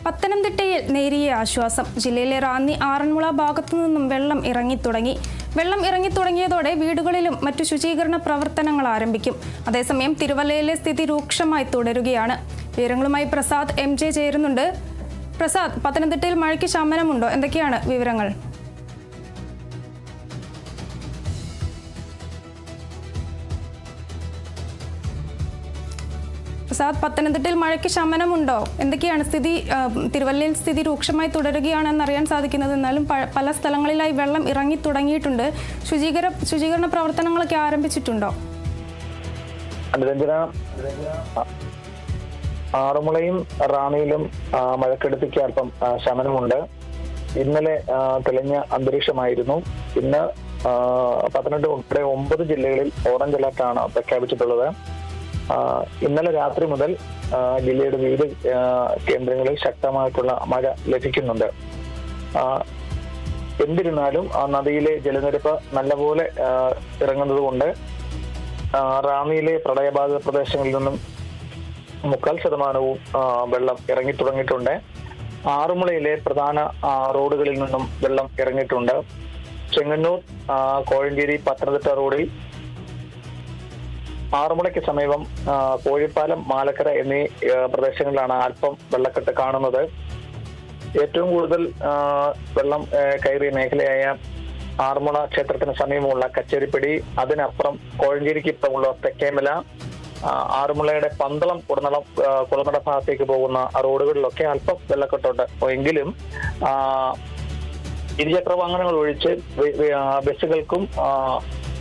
പത്തനംതിട്ടയിൽ നേരിയ ആശ്വാസം. ജില്ലയിലെ റാന്നി ആറന്മുള ഭാഗത്തു നിന്നും വെള്ളം ഇറങ്ങിത്തുടങ്ങിയതോടെ വീടുകളിലും മറ്റു ശുചീകരണ പ്രവർത്തനങ്ങൾ ആരംഭിക്കും. അതേസമയം തിരുവല്ലയിലെ സ്ഥിതി രൂക്ഷമായി തുടരുകയാണ്. വിവരങ്ങളുമായി പ്രസാദ് MJ ചേരുന്നുണ്ട്. പ്രസാദ്, പത്തനംതിട്ടയിൽ മഴയ്ക്ക് ശമനമുണ്ടോ? എന്തൊക്കെയാണ് വിവരങ്ങൾ? പ്രസാദ്, പത്തനംതിട്ടയിൽ മഴയ്ക്ക് ശമനമുണ്ടോ? എന്തൊക്കെയാണ് സ്ഥിതി? തിരുവല്ലയിൽ സ്ഥിതി രൂക്ഷമായി തുടരുകയാണെന്നറിയാൻ സാധിക്കുന്നത്. എന്നാലും പല സ്ഥലങ്ങളിലായി വെള്ളം ഇറങ്ങി തുടങ്ങിയിട്ടുണ്ട്. ശുചീകരണ പ്രവർത്തനങ്ങളൊക്കെ ആരംഭിച്ചിട്ടുണ്ടോ? ആറന്മുളയും റാന്നിയിലും മഴക്കെടുതിക്ക് അല്പം ശമനമുണ്ട്. ഇന്നലെ തെളിഞ്ഞ അന്തരീക്ഷമായിരുന്നു. ഇന്ന് പത്തനംതിട്ട ഉൾപ്പെടെ 9 ജില്ലകളിൽ ഓറഞ്ച് അലർട്ടാണ് പ്രഖ്യാപിച്ചിട്ടുള്ളത്. ഇന്നലെ രാത്രി മുതൽ ജില്ലയുടെ വിവിധ കേന്ദ്രങ്ങളിൽ ശക്തമായിട്ടുള്ള മഴ ലഭിക്കുന്നുണ്ട്. എന്നിരുന്നാലും നദിയിലെ ജലനിരപ്പ് നല്ലപോലെ ഇറങ്ങുന്നത് കൊണ്ട് റാന്നിയിലെ പ്രളയബാധിത പ്രദേശങ്ങളിൽ നിന്നും 40% വെള്ളം ഇറങ്ങി തുടങ്ങിയിട്ടുണ്ട്. ആറന്മുളയിലെ പ്രധാന റോഡുകളിൽ നിന്നും വെള്ളം ഇറങ്ങിയിട്ടുണ്ട്. ചെങ്ങന്നൂർ, കോഴഞ്ചേരി, പത്തനംതിട്ട റോഡിൽ ആറന്മുളയ്ക്ക് സമീപം കോഴിപ്പാലം, മാലക്കര എന്നീ പ്രദേശങ്ങളിലാണ് അല്പം വെള്ളക്കെട്ട് കാണുന്നത്. ഏറ്റവും കൂടുതൽ വെള്ളം കയറിയ മേഖലയായ ആറന്മുള ക്ഷേത്രത്തിന് സമീപമുള്ള കച്ചേരിപ്പടി, അതിനപ്പുറം കോഴഞ്ചേരിക്ക് ഇപ്പുറമുള്ള തെക്കേമല, ആറന്മുളയുടെ പന്തളം, കുളനട ഭാഗത്തേക്ക് പോകുന്ന റോഡുകളിലൊക്കെ അല്പം വെള്ളക്കെട്ടുണ്ട്. എങ്കിലും ഇരുചക്ര വാഹനങ്ങൾ ഒഴിച്ച് ബസ്സുകൾക്കും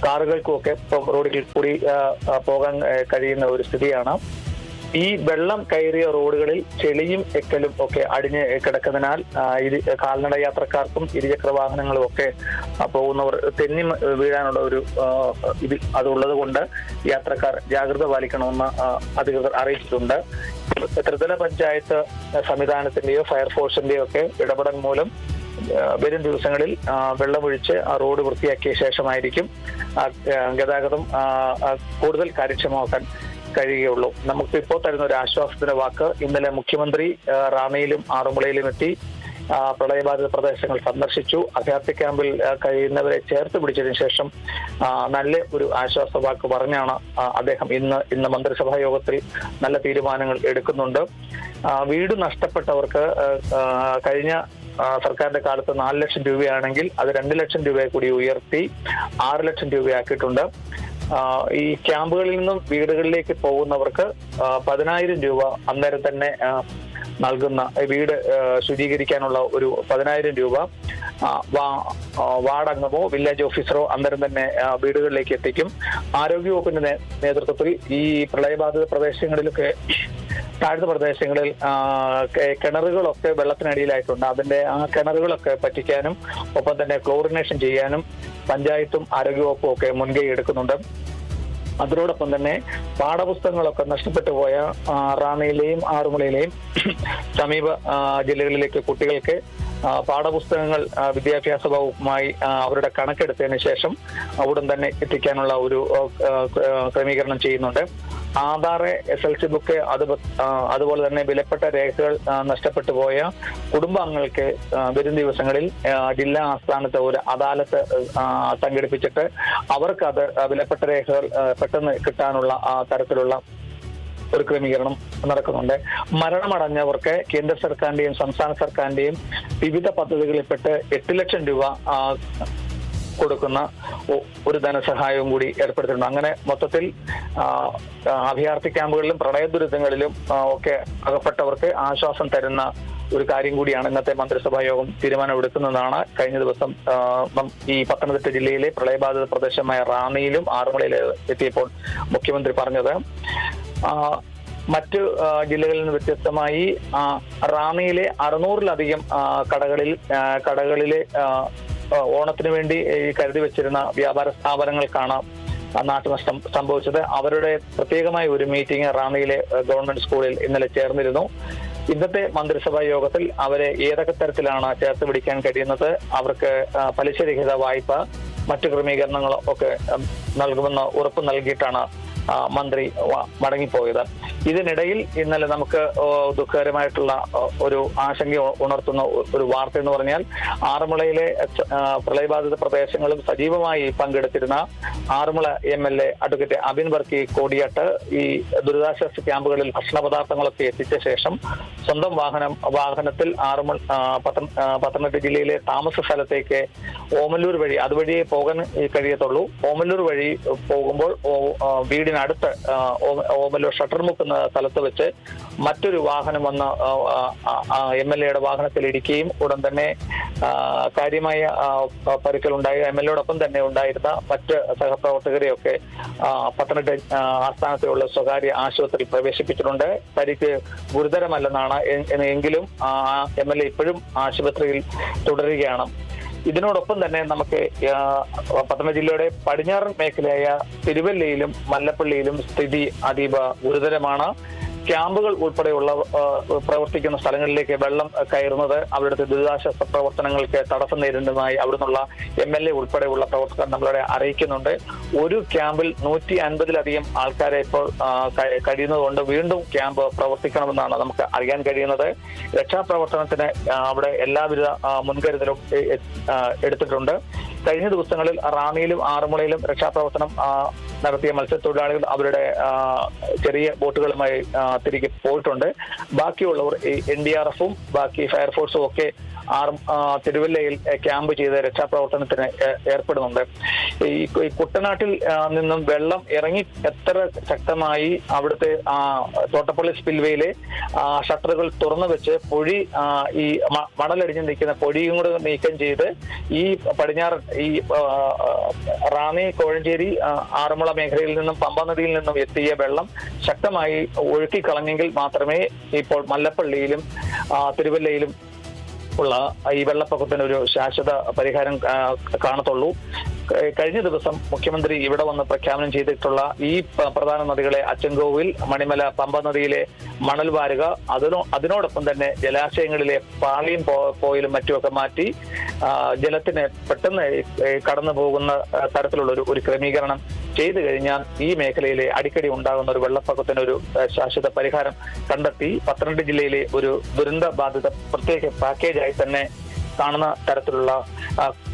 കാറുകൾക്കും ഒക്കെ റോഡിൽ കൂടി പോകാൻ കഴിയുന്ന ഒരു സ്ഥിതിയാണ്. ഈ വെള്ളം കയറിയ റോഡുകളിൽ ചെളിയും എക്കലും ഒക്കെ അടിഞ്ഞ് കിടക്കുന്നതിനാൽ കാൽനട യാത്രക്കാർക്കും ഇരുചക്ര വാഹനങ്ങളും ഒക്കെ പോകുന്നവർ തെന്നി വീഴാനുള്ള ഒരു അതുള്ളത് കൊണ്ട് യാത്രക്കാർ ജാഗ്രത പാലിക്കണമെന്ന് അധികൃതർ അറിയിച്ചിട്ടുണ്ട്. ത്രിതല പഞ്ചായത്ത് സംവിധാനത്തിന്റെയോ ഫയർഫോഴ്സിന്റെയോ ഒക്കെ ഇടപെടൽ മൂലം വരും ദിവസങ്ങളിൽ വെള്ളമൊഴിച്ച് റോഡ് വൃത്തിയാക്കിയ ശേഷമായിരിക്കും ഗതാഗതം കൂടുതൽ കാര്യക്ഷമമാക്കാൻ കഴിയുകയുള്ളൂ. നമുക്ക് ഇപ്പോൾ തരുന്ന ഒരു ആശ്വാസത്തിന്റെ വാക്ക്, ഇന്നലെ മുഖ്യമന്ത്രി റാന്നിയിലും ആറന്മുളയിലും എത്തി പ്രളയബാധിത പ്രദേശങ്ങൾ സന്ദർശിച്ചു. അഭയാർത്ഥി ക്യാമ്പിൽ കഴിയുന്നവരെ ചേർത്ത് പിടിച്ചതിന് ശേഷം നല്ല ഒരു ആശ്വാസ വാക്ക് പറഞ്ഞാണ് അദ്ദേഹം ഇന്ന് മന്ത്രിസഭാ യോഗത്തിൽ നല്ല തീരുമാനങ്ങൾ എടുക്കുന്നുണ്ട്. വീട് നഷ്ടപ്പെട്ടവർക്ക് കഴിഞ്ഞ സർക്കാരിന്റെ കാലത്ത് 4 ലക്ഷം രൂപയാണെങ്കിൽ അത് 2 ലക്ഷം രൂപയെ കൂടി ഉയർത്തി 6 ലക്ഷം രൂപയാക്കിയിട്ടുണ്ട്. ഈ ക്യാമ്പുകളിൽ നിന്നും വീടുകളിലേക്ക് പോകുന്നവർക്ക് 10,000 രൂപ അന്നേരം തന്നെ നൽകുന്ന, വീട് ശുചീകരിക്കാനുള്ള ഒരു 10,000 രൂപ വാർഡംഗമോ വില്ലേജ് ഓഫീസറോ അന്നേരം തന്നെ വീടുകളിലേക്ക് എത്തിക്കും. ആരോഗ്യവകുപ്പിന്റെ നേതൃത്വത്തിൽ ഈ പ്രളയബാധിത പ്രദേശങ്ങളിലൊക്കെ, താഴ്ന്ന പ്രദേശങ്ങളിൽ കിണറുകളൊക്കെ വെള്ളത്തിനടിയിലായിട്ടുണ്ട്. അതിന്റെ ആ കിണറുകളൊക്കെ പറ്റിക്കാനും ഒപ്പം തന്നെ ക്ലോറിനേഷൻ ചെയ്യാനും പഞ്ചായത്തും ആരോഗ്യവകുപ്പും ഒക്കെ മുൻകൈ എടുക്കുന്നുണ്ട്. അതിനോടൊപ്പം തന്നെ പാഠപുസ്തകങ്ങളൊക്കെ നഷ്ടപ്പെട്ടു പോയ റാന്നിയിലെയും ആറന്മുളയിലെയും സമീപ ജില്ലകളിലേക്ക് കുട്ടികൾക്ക് പാഠപുസ്തകങ്ങൾ വിദ്യാഭ്യാസ വകുപ്പുമായി അവരുടെ കണക്കെടുത്തതിന് ശേഷം ഉടൻ തന്നെ എത്തിക്കാനുള്ള ഒരു ക്രമീകരണം ചെയ്യുന്നുണ്ട്. ആധാർ, SLC ബുക്ക്, അതുപോലെ തന്നെ വിലപ്പെട്ട രേഖകൾ നഷ്ടപ്പെട്ടു പോയ കുടുംബാംഗങ്ങൾക്ക് വരും ദിവസങ്ങളിൽ ജില്ലാ ആസ്ഥാനത്ത് ഒരു അദാലത്ത് സംഘടിപ്പിച്ചിട്ട് അവർക്ക് അത് വിലപ്പെട്ട രേഖകൾ പെട്ടെന്ന് കിട്ടാനുള്ള തരത്തിലുള്ള ഒരു ക്രമീകരണം നടക്കുന്നുണ്ട്. മരണമടഞ്ഞവർക്ക് കേന്ദ്ര സർക്കാരിന്റെയും സംസ്ഥാന സർക്കാരിന്റെയും വിവിധ പദ്ധതികളിൽപ്പെട്ട് 8 ലക്ഷം രൂപ കൊടുക്കുന്ന ഒരു ധനസഹായവും കൂടി ഏർപ്പെടുത്തിയിട്ടുണ്ട്. അങ്ങനെ മൊത്തത്തിൽ അഭയാർത്ഥി ക്യാമ്പുകളിലും പ്രളയ ദുരിതങ്ങളിലും ഒക്കെ അകപ്പെട്ടവർക്ക് ആശ്വാസം തരുന്ന ഒരു കാര്യം കൂടിയാണ് ഇന്നത്തെ മന്ത്രിസഭാ യോഗം തീരുമാനമെടുക്കുന്നതാണ്. കഴിഞ്ഞ ദിവസം ഈ പത്തനംതിട്ട ജില്ലയിലെ പ്രളയബാധിത പ്രദേശമായ റാന്നിയിലും ആറന്മുളയിലും എത്തിയപ്പോൾ മുഖ്യമന്ത്രി പറഞ്ഞത്. മറ്റു ജില്ലകളിൽ നിന്ന് വ്യത്യസ്തമായി റാന്നിയിലെ 600-ലധികം കടകളിലെ ഓണത്തിന് വേണ്ടി കരുതി വെച്ചിരുന്ന വ്യാപാര സ്ഥാപനങ്ങൾക്കാണ് നാശനഷ്ടം സംഭവിച്ചത്. അവരുടെ പ്രത്യേകമായ ഒരു മീറ്റിംഗ് റാന്നിയിലെ ഗവൺമെന്റ് സ്കൂളിൽ ഇന്നലെ ചേർന്നിരുന്നു. ഇന്നത്തെ മന്ത്രിസഭാ യോഗത്തിൽ അവരെ ഏതൊക്കെ തരത്തിലാണ് ചേർത്ത് പിടിക്കാൻ കഴിയുന്നത്, അവർക്ക് പലിശരഹിത വായ്പ, മറ്റു ക്രമീകരണങ്ങൾ ഒക്കെ നൽകുമെന്ന് ഉറപ്പ് നൽകിയിട്ടാണ് മന്ത്രി മടങ്ങിപ്പോയത്. ഇതിനിടയിൽ ഇന്നലെ നമുക്ക് ദുഃഖകരമായിട്ടുള്ള ഒരു ആശങ്ക ഉണർത്തുന്ന ഒരു വാർത്ത എന്ന് പറഞ്ഞാൽ ആറന്മുളയിലെ പ്രളയബാധിത പ്രദേശങ്ങളും സജീവമായി പങ്കെടുത്തിരുന്ന ആറന്മുള MLA അഡ്വക്കേറ്റ് അബിൻ വർക്കി കോടിയാട്ട് ഈ ദുരിതാശ്വാസ ക്യാമ്പുകളിൽ ഭക്ഷണ പദാർത്ഥങ്ങളൊക്കെ എത്തിച്ച ശേഷം സ്വന്തം വാഹനത്തിൽ പത്തനംതിട്ട ജില്ലയിലെ താമസ സ്ഥലത്തേക്ക് ഓമല്ലൂർ വഴി അതുവഴിയേ പോകാൻ കഴിയത്തുള്ളൂ. ഓമല്ലൂർ വഴി പോകുമ്പോൾ വീടിനടുത്ത് ഓമല്ലൂർ ഷട്ടർമുക്ക് എന്ന സ്ഥലത്ത് വെച്ച് മറ്റൊരു വാഹനം വന്ന് MLAയുടെ വാഹനത്തിൽ ഇടിക്കുകയും ഉടൻ തന്നെ കാര്യമായ പരിക്കലുണ്ടായി. MLAയോടൊപ്പം തന്നെ ഉണ്ടായിരുന്ന മറ്റ് സഹപ്രവർത്തകരെയൊക്കെ പത്തനംതിട്ട ആസ്ഥാനത്തുള്ള സ്വകാര്യ ആശുപത്രിയിൽ പ്രവേശിപ്പിച്ചിട്ടുണ്ട്. പരിക്ക് ഗുരുതരമല്ലെന്നാണ്, എങ്കിലും MLA ഇപ്പോഴും ആശുപത്രിയിൽ തുടരുകയാണ്. ഇതിനോടൊപ്പം തന്നെ നമുക്ക് പത്തനംതിട്ട ജില്ലയുടെ പടിഞ്ഞാറൻ മേഖലയായ തിരുവല്ലയിലും മല്ലപ്പള്ളിയിലും സ്ഥിതി അതീവ ഗുരുതരമാണ്. ക്യാമ്പുകൾ ഉൾപ്പെടെയുള്ള പ്രവർത്തിക്കുന്ന സ്ഥലങ്ങളിലേക്ക് വെള്ളം കയറുന്നത് അവരുടെ ദുരിതാശ്വാസ പ്രവർത്തനങ്ങൾക്ക് തടസ്സം നേരിടുന്നതായി അവിടുന്നുള്ള MLA ഉൾപ്പെടെയുള്ള പ്രവർത്തകർ നമ്മളെ അറിയിക്കുന്നുണ്ട്. ഒരു ക്യാമ്പിൽ 150-ലധികം ആൾക്കാരെ ഇപ്പോൾ കഴിയുന്നതുകൊണ്ട് വീണ്ടും ക്യാമ്പ് പ്രവർത്തിക്കണമെന്നാണ് നമുക്ക് അറിയാൻ കഴിയുന്നത്. രക്ഷാപ്രവർത്തനത്തിന് അവിടെ എല്ലാവിധ മുൻകരുതലും എടുത്തിട്ടുണ്ട്. കഴിഞ്ഞ ദിവസങ്ങളിൽ റാന്നിയിലും ആറന്മുളയിലും രക്ഷാപ്രവർത്തനം നടത്തിയ മത്സ്യത്തൊഴിലാളികൾ അവരുടെ ചെറിയ ബോട്ടുകളുമായി തിരികെ പോയിട്ടുണ്ട്. ബാക്കിയുള്ളവർ NDRFും ബാക്കി ഫയർഫോഴ്സും ഒക്കെ തിരുവല്ലയിൽ ക്യാമ്പ് ചെയ്ത് രക്ഷാപ്രവർത്തനത്തിന് ഏർപ്പെടുന്നുണ്ട്. ഈ കുട്ടനാട്ടിൽ നിന്നും വെള്ളം ഇറങ്ങി എത്ര ശക്തമായി അവിടുത്തെ തോട്ടപ്പള്ളി സ്പിൽവേയിലെ ഷട്ടറുകൾ തുറന്നു വെച്ച് പൊഴി ഈ മണലടിഞ്ഞ് നിൽക്കുന്ന പൊഴിയും കൂടെ നീക്കം ചെയ്ത് ഈ പടിഞ്ഞാറ് ഈ റാന്നി കോഴഞ്ചേരി ആറന്മുള മേഖലയിൽ നിന്നും പമ്പ നദിയിൽ നിന്നും എത്തിയ വെള്ളം ശക്തമായി ഒഴുക്കിക്കളഞ്ഞെങ്കിൽ മാത്രമേ ഇപ്പോൾ മല്ലപ്പള്ളിയിലും തിരുവല്ലയിലും ഉള്ള ഈ വെള്ളപ്പൊക്കത്തിന് ഒരു ശാശ്വത പരിഹാരം കാണത്തുള്ളൂ. കഴിഞ്ഞ ദിവസം മുഖ്യമന്ത്രി ഇവിടെ വന്ന് പ്രഖ്യാപനം ചെയ്തിട്ടുള്ള ഈ പ്രധാന നദികളെ അച്ചൻകോവിൽ, മണിമല, പമ്പ നദിയിലെ മണൽ വാരുക, അതിനോടൊപ്പം തന്നെ ജലാശയങ്ങളിലെ പാളിയും പോയിലും മറ്റുമൊക്കെ മാറ്റി ജലത്തിന് പെട്ടെന്ന് കടന്നു പോകുന്ന തരത്തിലുള്ള ഒരു ക്രമീകരണം ചെയ്തു കഴിഞ്ഞാൽ ഈ മേഖലയിലെ അടിക്കടി ഉണ്ടാകുന്ന ഒരു വെള്ളപ്പൊക്കത്തിന് ഒരു ശാശ്വത പരിഹാരം കണ്ടെത്തി പത്തനംതിട്ട ജില്ലയിലെ ഒരു ദുരന്ത ബാധിത പ്രത്യേക പാക്കേജായി തന്നെ കാണുന്ന തരത്തിലുള്ള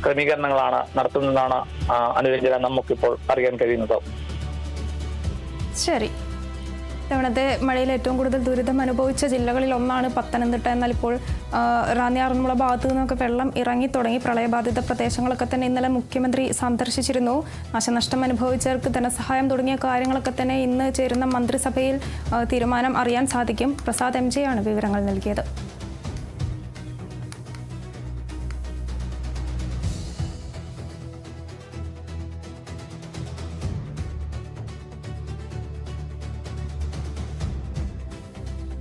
ക്രമീകരണങ്ങളാണ് നടത്തുന്നതാണ് അനുരഞ്ജന നമുക്കിപ്പോൾ അറിയാൻ കഴിയുന്നത്. ശരി, ഇത്തവണത്തെ മഴയിൽ ഏറ്റവും കൂടുതൽ ദുരിതം അനുഭവിച്ച ജില്ലകളിൽ ഒന്നാണ് പത്തനംതിട്ട. എന്നാൽ ഇപ്പോൾ റാന്നി ആറന്മുള ഭാഗത്തു നിന്നൊക്കെ വെള്ളം ഇറങ്ങി തുടങ്ങി. പ്രളയബാധിത പ്രദേശങ്ങളൊക്കെ തന്നെ ഇന്നലെ മുഖ്യമന്ത്രി സന്ദർശിച്ചിരുന്നു. നാശനഷ്ടം അനുഭവിച്ചവർക്ക് ധനസഹായം തുടങ്ങിയ കാര്യങ്ങളൊക്കെ തന്നെ ഇന്ന് ചേരുന്ന മന്ത്രിസഭയിൽ തീരുമാനം അറിയാൻ സാധിക്കും. പ്രസാദ് MJ ആണ് വിവരങ്ങൾ നൽകിയത്.